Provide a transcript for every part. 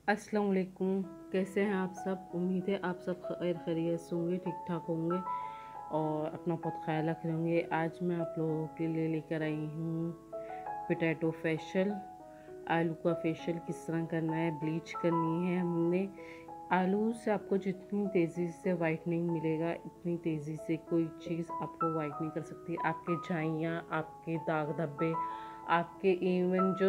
अस्सलाम वालेकुम। कैसे हैं आप सब? उम्मीद है आप सब खैर खैरियत से होंगे, ठीक ठाक होंगे और अपना बहुत ख्याल रख रहे होंगे। आज मैं आप लोगों के लिए लेकर आई हूँ पोटैटो फेशियल। आलू का फेशियल किस तरह करना है, ब्लीच करनी है हमने। आलू से आपको जितनी तेज़ी से वाइटनिंग मिलेगा, इतनी तेज़ी से कोई चीज़ आपको वाइट नहीं कर सकती। आपके झाइयाँ, आपके दाग धब्बे, आपके इवन जो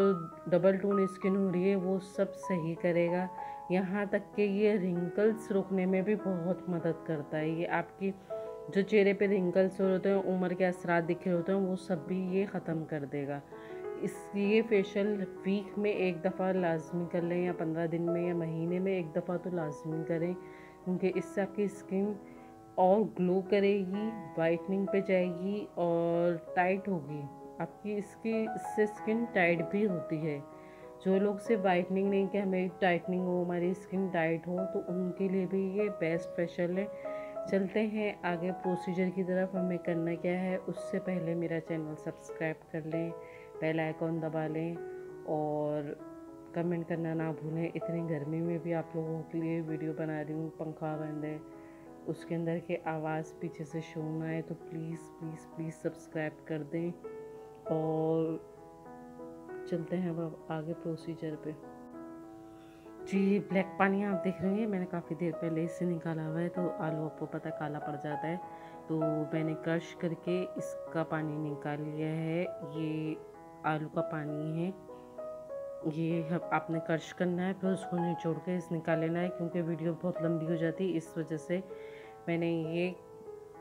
डबल टोन स्किन हो रही है वो सब सही करेगा। यहाँ तक कि ये रिंकल्स रोकने में भी बहुत मदद करता है। ये आपकी जो चेहरे पे रिंकल्स होते हैं, उम्र के असरात दिखे होते हैं, वो सब भी ये ख़त्म कर देगा। ये फेशियल वीक में एक दफ़ा लाजमी कर लें, या 15 दिन में या महीने में एक दफ़ा तो लाजमी करें, क्योंकि इससे आपकी स्किन और ग्लो करेगी, वाइटनिंग पे जाएगी और टाइट होगी। आपकी इससे स्किन टाइट भी होती है। जो लोग सिर्फ वाइटनिंग नहीं कि हमें टाइटनिंग हो, हमारी स्किन टाइट हो, तो उनके लिए भी ये बेस्ट फेशियल है। चलते हैं आगे प्रोसीजर की तरफ। हमें करना क्या है, उससे पहले मेरा चैनल सब्सक्राइब कर लें, बेल आइकॉन दबा लें और कमेंट करना ना भूलें। इतनी गर्मी में भी आप लोगों के लिए वीडियो बना रही हूँ, पंखा बंद है, उसके अंदर की आवाज़ पीछे से शो ना आए, तो प्लीज़ प्लीज़ प्लीज़ सब्सक्राइब कर दें। और चलते हैं अब आगे प्रोसीजर पे। जी, ब्लैक पानी आप देख रहे हैं, मैंने काफ़ी देर पहले इससे निकाला हुआ है। तो आलू आपको पता है काला पड़ जाता है, तो मैंने क्रश करके इसका पानी निकाल लिया है। ये आलू का पानी है, ये आपने क्रश करना है, फिर उसको निचोड़ के इस निकाल लेना है। क्योंकि वीडियो बहुत लंबी हो जाती है, इस वजह से मैंने ये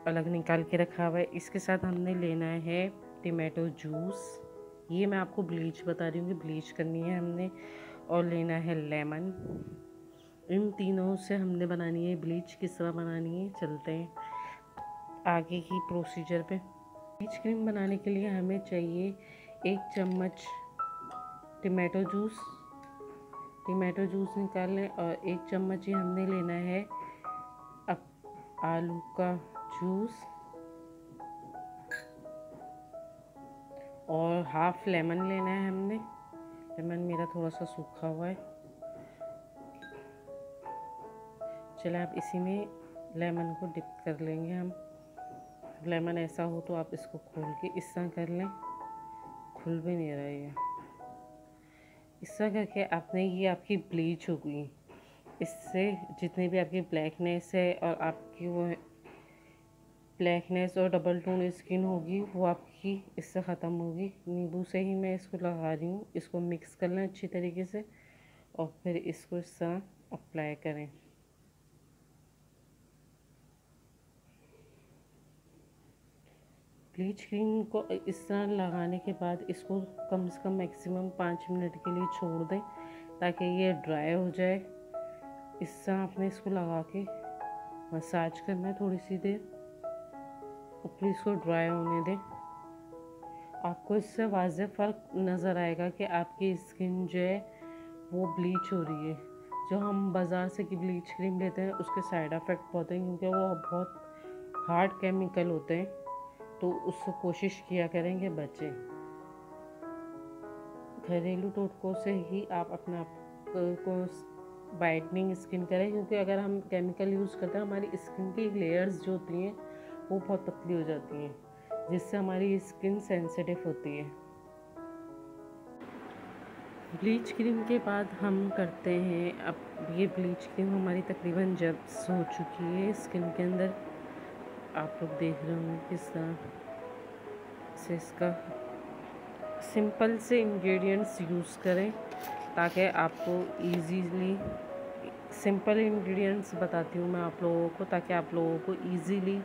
अलग निकाल के रखा हुआ है। इसके साथ हमने लेना है टमाटो जूस। ये मैं आपको ब्लीच बता रही हूँ कि ब्लीच करनी है हमने। और लेना है लेमन। इन तीनों से हमने बनानी है ब्लीच। किस तरह बनानी है, चलते हैं आगे की प्रोसीजर पे। ब्लीच क्रीम बनाने के लिए हमें चाहिए 1 चम्मच टमाटो जूस निकाल लें, और 1 चम्मच ही हमने लेना है अब आलू का जूस, और हाफ लेमन लेना है हमने। लेमन मेरा थोड़ा सा सूखा हुआ है। चलो आप इसी में लेमन को डिप कर लेंगे हम। लेमन ऐसा हो तो आप इसको खोल के इस तरह कर लें, खुल भी नहीं रहा है। इस तरह करके आपने, ये आपकी ब्लीच हो गई। इससे जितने भी आपकी ब्लैकनेस है और आपकी वो ब्लैकनेस और डबल टोन स्किन होगी, वो आपकी इससे ख़त्म होगी। नींबू से ही मैं इसको लगा रही हूँ। इसको मिक्स कर लें अच्छी तरीके से और फिर इसको इस तरह अप्लाई करें। ब्लीच क्रीम को इस तरह लगाने के बाद इसको कम से कम मैक्सिमम 5 मिनट के लिए छोड़ दें, ताकि ये ड्राई हो जाए। इस तरह आपने इसको लगा के मसाज करना है थोड़ी सी देर, और फिर इसको ड्राई होने दें। आपको इससे वाज़ेह फ़र्क नज़र आएगा कि आपकी स्किन जो है वो ब्लीच हो रही है। जो हम बाज़ार से की ब्लीच क्रीम लेते हैं, उसके साइड इफ़ेक्ट बहुत हैं, क्योंकि वो बहुत हार्ड केमिकल होते हैं, तो उससे कोशिश किया करें कि बचें। घरेलू टोटकों से ही आप अपने आप को वाइटनिंग स्किन करें, क्योंकि अगर हम केमिकल यूज़ करते हैं, हमारी स्किन की लेयर्स जो होती हैं वो बहुत पतली हो जाती हैं, जिससे हमारी स्किन सेंसिटिव होती है। ब्लीच क्रीम के बाद हम करते हैं, अब ये ब्लीच क्रीम हमारी तकरीबन जब्स हो चुकी है स्किन के अंदर। आप लोग देख रहे होंगे किस तरह से इसका सिंपल से इंग्रेडिएंट्स यूज़ करें, ताकि आपको इजीली, सिंपल इंग्रेडिएंट्स बताती हूँ मैं आप लोगों को, ताकि आप लोगों को इजीली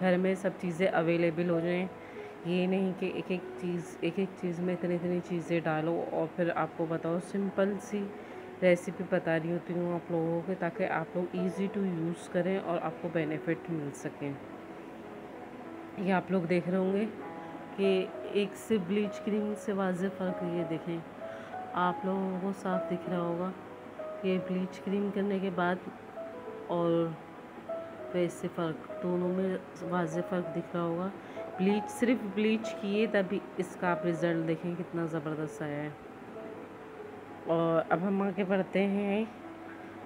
घर में सब चीज़ें अवेलेबल हो जाएं। ये नहीं कि एक एक चीज़ में इतनी इतनी चीज़ें डालो और फिर आपको बताओ। सिंपल सी रेसिपी बता रही होती हूँ आप लोगों को, ताकि आप लोग ईज़ी टू यूज़ करें और आपको बेनिफिट मिल सकें। ये आप लोग देख रहे होंगे कि एक से ब्लीच क्रीम से वाज़ेह फ़र्क ये देखें, आप लोगों को साफ दिख रहा होगा कि ब्लीच क्रीम करने के बाद और वैसे फ़र्क, दोनों में वाज़ेह फ़र्क दिख रहा होगा। सिर्फ ब्लीच किए तभी इसका आप रिज़ल्ट देखें कितना ज़बरदस्त आया है। और अब हम आगे बढ़ते हैं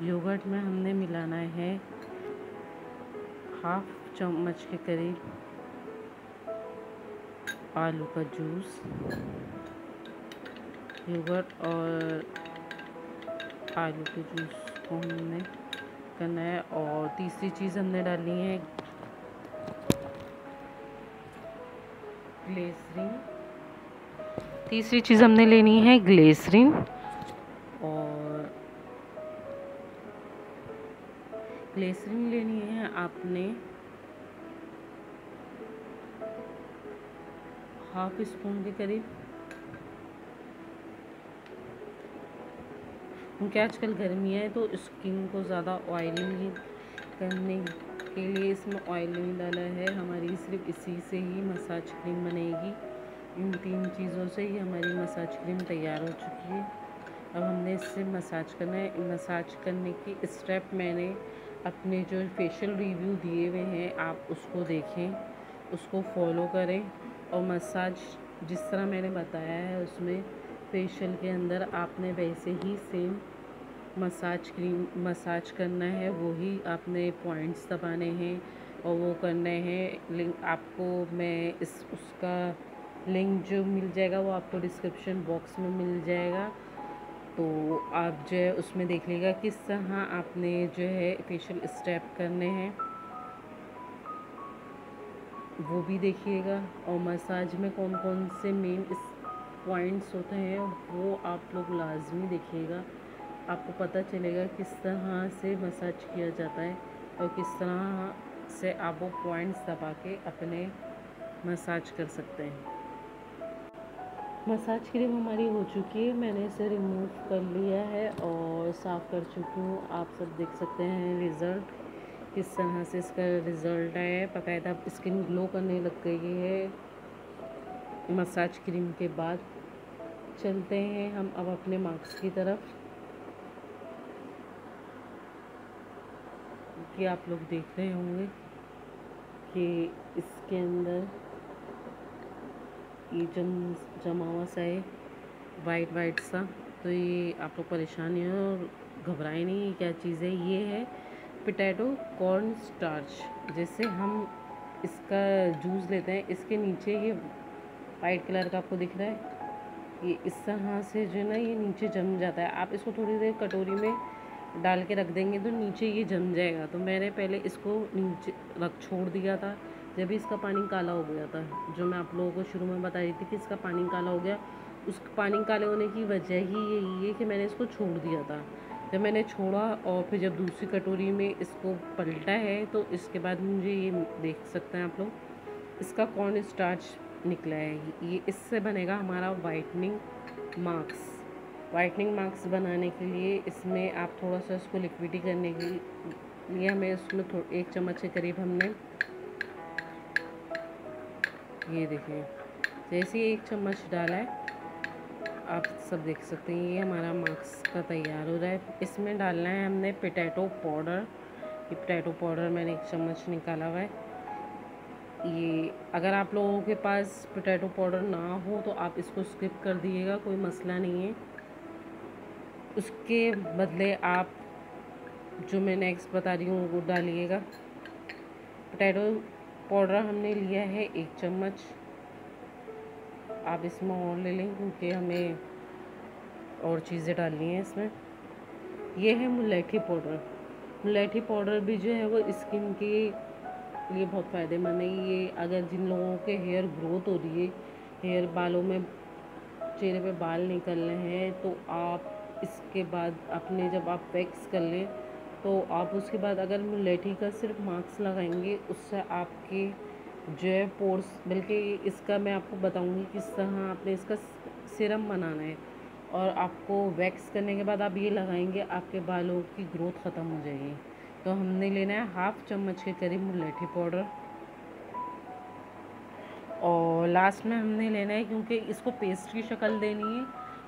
योगर्ट में हमने मिलाना है हाफ चम्मच के करीब आलू का जूस। योगर्ट और आलू के जूस को हमने करना है। और तीसरी चीज़ हमने डालनी है ग्लिसरीन। तीसरी चीज़ हमने लेनी है ग्लिसरीन। और ग्लिसरीन लेनी है आपने हाफ स्पून के करीब, क्योंकि आजकल गर्मियाँ है तो स्किन को ज़्यादा ऑयली करने के लिए इसमें ऑयल नहीं डाला है। हमारी सिर्फ इसी से ही मसाज क्रीम बनेगी। इन 3 चीज़ों से ही हमारी मसाज क्रीम तैयार हो चुकी है। अब हमने इससे मसाज करना है। मसाज करने की स्टेप मैंने अपने जो फेशियल रिव्यू दिए हुए हैं आप उसको देखें, उसको फॉलो करें। और मसाज जिस तरह मैंने बताया है उसमें फेशियल के अंदर आपने वैसे ही सेम मसाज करना है। वही आपने पॉइंट्स दबाने हैं और वो करने हैं। लिंक आपको मैं उसका लिंक जो मिल जाएगा वो आपको डिस्क्रिप्शन बॉक्स में मिल जाएगा। तो आप जो है उसमें देख लीजिएगा किस तरह आपने जो है फेशियल स्टेप करने हैं, वो भी देखिएगा। और मसाज में कौन कौन से मेन पॉइंट्स होते हैं वो आप लोग लाजमी देखिएगा। आपको पता चलेगा किस तरह से मसाज किया जाता है और किस तरह से आप वो पॉइंट्स दबा के अपने मसाज कर सकते हैं। मसाज क्रीम हमारी हो चुकी है, मैंने इसे रिमूव कर लिया है और साफ़ कर चुकी हूँ। आप सब देख सकते हैं रिज़ल्ट किस तरह से इसका रिज़ल्ट है। बाकायदा स्किन ग्लो करने लग गई है मसाज क्रीम के बाद। चलते हैं हम अब अपने मार्क्स की तरफ, कि आप लोग देख रहे होंगे कि इसके अंदर ये जमा हुआ सा है वाइट सा। तो ये आप लोग परेशान नहीं हो और घबराए नहीं। ये क्या चीज़ है? ये है पोटैटो कॉर्न स्टार्च। जैसे हम इसका जूस लेते हैं, इसके नीचे ये वाइट कलर का आपको दिख रहा है, ये इस तरह से जो है ना ये नीचे जम जाता है। आप इसको थोड़ी देर कटोरी में डाल के रख देंगे तो नीचे ये जम जाएगा। तो मैंने पहले इसको नीचे छोड़ दिया था जब भी इसका पानी काला हो गया था। जो मैं आप लोगों को शुरू में बता रही थी कि इसका पानी काला हो गया, उस पानी काले होने की वजह ही यही है कि मैंने इसको छोड़ दिया था। जब मैंने छोड़ा और फिर जब दूसरी कटोरी में इसको पलटा है तो इसके बाद मुझे ये देख सकते हैं आप लोग, इसका कॉर्न स्टार्च निकला है। ये इससे बनेगा हमारा वाइटनिंग मार्क्स। वाइटनिंग मार्क्स बनाने के लिए इसमें आप थोड़ा सा इसको लिक्विडी करने के लिए हमें उसमें 1 चम्मच के करीब हमने, ये देखिए जैसे ही 1 चम्मच डाला है आप सब देख सकते हैं ये हमारा मार्क्स का तैयार हो रहा है। इसमें डालना है हमने पोटैटो पाउडर। ये पोटैटो पाउडर मैंने 1 चम्मच निकाला हुआ है। ये अगर आप लोगों के पास पोटैटो पाउडर ना हो तो आप इसको स्किप कर दिएगा, कोई मसला नहीं है। उसके बदले आप जो मैं नेक्स्ट बता रही हूँ वो डालिएगा। पोटैटो पाउडर हमने लिया है 1 चम्मच। आप इसमें और ले लें क्योंकि हमें और चीज़ें डालनी हैं इसमें। ये है मुलैठी पाउडर। मुलैठी पाउडर भी जो है वो स्किन के लिए बहुत फ़ायदेमंद है। ये अगर जिन लोगों के हेयर ग्रोथ हो रही है, हेयर बालों में चेहरे पे बाल निकल रहे हैं, तो आप इसके बाद अपने जब आप वैक्स कर लें तो आप उसके बाद अगर मुलैठी का सिर्फ मास्क लगाएंगे उससे आपके जो है पोर्स, बल्कि इसका मैं आपको बताऊंगी किस तरह आपने इसका सीरम बनाना है। और आपको वैक्स करने के बाद आप ये लगाएंगे आपके बालों की ग्रोथ ख़त्म हो जाएगी। तो हमने लेना है हाफ चम्मच के करीब मुलैठी पाउडर। और लास्ट में हमने लेना है, क्योंकि इसको पेस्ट की शक्ल देनी है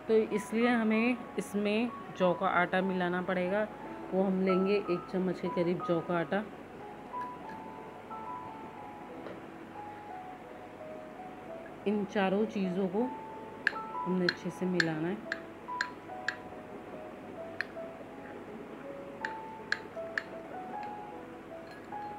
तो इसलिए हमें इसमें जौ का आटा मिलाना पड़ेगा। वो हम लेंगे 1 चम्मच के करीब जौ का आटा। इन चारों चीज़ों को हमने अच्छे से मिलाना है।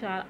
4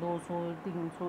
200 300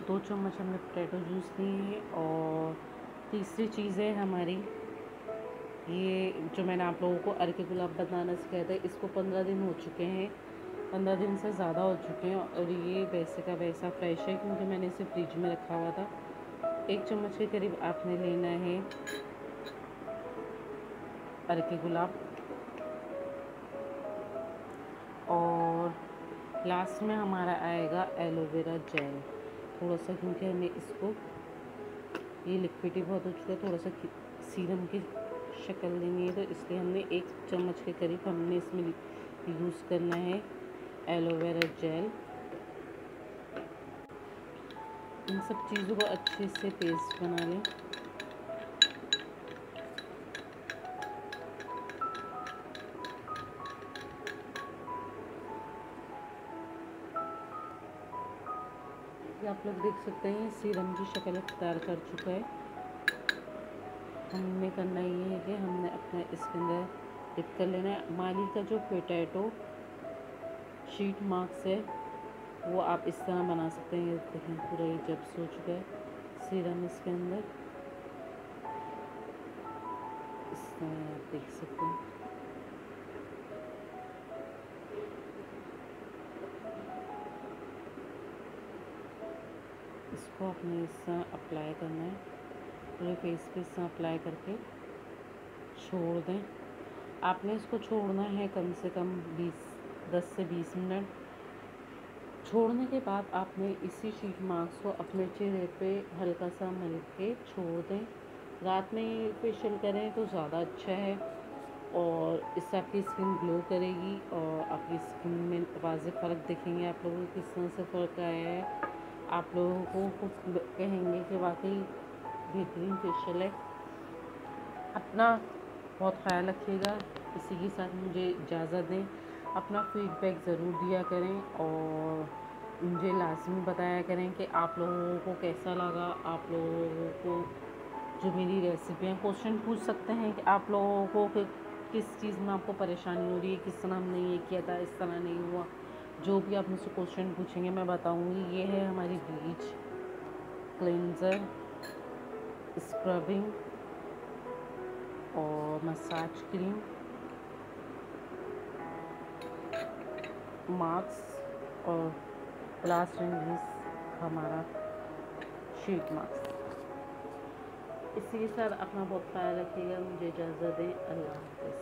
2 चम्मच हमने पोटैटो जूस लिए हैं। और तीसरी चीज़ है हमारी, ये जो मैंने आप लोगों को अरके गुलाब बनाना सिखाया था, इसको 15 दिन हो चुके हैं, 15 दिन से ज़्यादा हो चुके हैं। और ये वैसे का वैसा फ्रेश है, क्योंकि मैंने इसे फ्रिज में रखा हुआ था। 1 चम्मच के करीब आपने लेना है अरके गुलाब। और लास्ट में हमारा आएगा एलोवेरा जेल थोड़ा सा, क्योंकि हमें इसको, ये लिक्विड ही बहुत हो चुका है, थोड़ा सा सीरम की शक्ल देनी है, तो इसलिए हमने 1 चम्मच के करीब हमने इसमें यूज़ करना है एलोवेरा जेल। इन सब चीज़ों को अच्छे से पेस्ट बना लें। ये आप लोग देख सकते हैं सीरम की शक्ल इख्तियार कर चुका है। हमने करना ये है कि हमने अपना इसके अंदर डिप कर लेना है। माली का जो पोटैटो शीट मार्क्स है वो आप इस तरह बना सकते हैं। देखें पूरा ये जब हो चुका है सीरम इसके अंदर, इस तरह आप देख सकते हैं। इसको आपने इस तरह अप्लाई करना है, पूरे फेस पे इस तरह अप्लाई करके छोड़ दें। आपने इसको छोड़ना है कम से कम 10 से 20 मिनट। छोड़ने के बाद आपने इसी शीट मास्क को अपने चेहरे पे हल्का सा मल के छोड़ दें। रात में ये फेशियल करें तो ज़्यादा अच्छा है, और इससे आपकी स्किन ग्लो करेगी और आपकी स्किन में वाज़ेह फ़र्क दिखेंगे। आप लोगों को किस तरह से फ़र्क आया है, आप लोगों को कहेंगे कि वाकई बेहतरीन फेशियल है। अपना बहुत ख्याल रखिएगा। इसी के साथ मुझे इजाज़त दें। अपना फीडबैक ज़रूर दिया करें और मुझे लाज़मी बताया करें कि आप लोगों को कैसा लगा। आप लोगों को जो मेरी रेसिपी है, क्वेश्चन पूछ सकते हैं कि आप लोगों को किस चीज़ में आपको परेशानी हो रही है, किस तरह हमने ये किया था, इस तरह नहीं हुआ। जो भी आप मुझसे क्वेश्चन पूछेंगे मैं बताऊंगी। ये है हमारी ब्लीच, क्लेंज़र, स्क्रबिंग और मसाज क्रीम, मास्क और लास्ट एंड लीस्ट हमारा शीट मास्क। इसी के साथ अपना बहुत ख्याल रखिएगा। मुझे इजाज़त दें। अल्लाह हाफ़िज़।